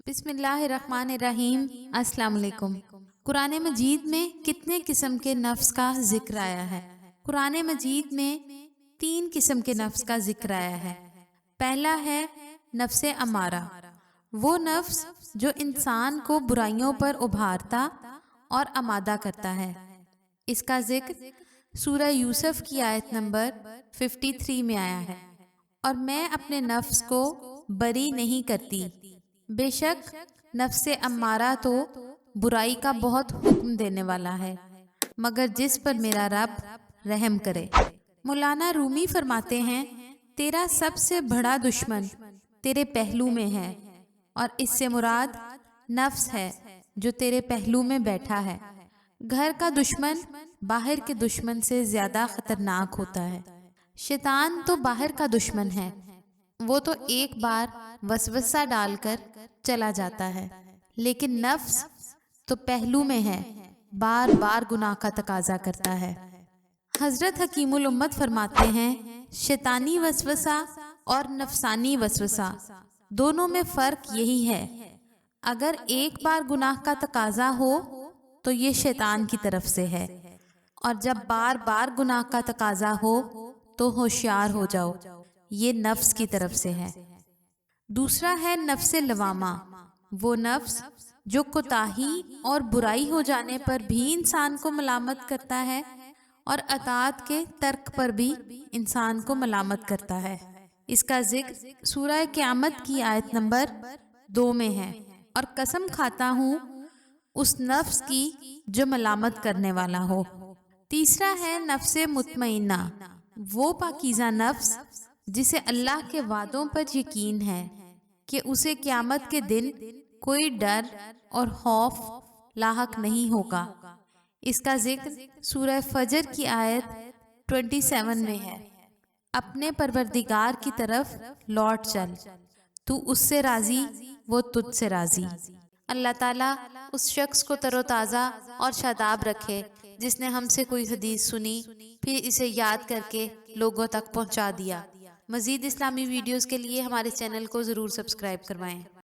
बिस्मिल्लाहिर्रहमानिर्रहीम। अस्सलाम वालेकुम। कुरान मजीद में कितने किस्म के नफ्स का जिक्र आया है? कुरान मजीद में 3 किस्म के नफ्स का जिक्र आया है। पहला है नफ्से अमारा, वो नफ्स जो इंसान को बुराइयों पर उभारता और आमादा करता है। इसका जिक्र सूरह यूसुफ की आयत नंबर 53 में आया है। और मैं अपने नफ्स को बरी नहीं करती, बेशक नफ्से अम्मारा तो बुराई का बहुत हुक्म देने वाला है, मगर जिस पर मेरा रब रहम करे। मौलाना रूमी फरमाते हैं, तेरा सबसे बड़ा दुश्मन तेरे पहलू में है, और इससे मुराद नफ्स है जो तेरे पहलू में बैठा है। घर का दुश्मन बाहर के दुश्मन से ज्यादा खतरनाक होता है। शैतान तो बाहर का दुश्मन है, वो तो एक बार वसवसा डालकर चला जाता है, लेकिन नफ्स तो पहलू में है, बार बार गुनाह का तकाजा करता है। हजरत हकीमुल उम्मत फरमाते हैं, शैतानी वसवसा और नफसानी वसवसा दोनों में फर्क यही है, अगर एक बार गुनाह का तकाजा हो तो ये शैतान की तरफ से है, और जब बार बार गुनाह का तकाजा हो तो होशियार हो जाओ, ये नफ्स की तरफ से है। दूसरा है नफ्से लवामा, वो नफ्स जो कोताही और बुराई हो जाने पर भी इंसान को मलामत करता है और अताअत के तर्क पर भी इंसान को मलामत करता है। इसका जिक्र सूरह क़यामत की आयत नंबर 2 में है। और कसम खाता हूँ उस नफ्स की जो मलामत करने वाला हो। तीसरा है नफ्से मुतमइन्ना, वो पाकीज़ा नफ्स जिसे अल्लाह के वादों पर यकीन है कि उसे क़यामत के दिन कोई डर और खौफ लाहक नहीं होगा। इसका जिक्र सूरह फजर की आयत 27 में है। अपने परवरदिगार की तरफ लौट चल, तू उससे राजी, वो तुझसे राजी। अल्लाह ताला उस शख्स को तरोताज़ा और शादाब रखे जिसने हमसे कोई हदीस सुनी, फिर इसे याद करके लोगों तक पहुंचा दिया। मज़ीद इस्लामी वीडियोस के लिए हमारे चैनल को ज़रूर सब्सक्राइब करवाएं।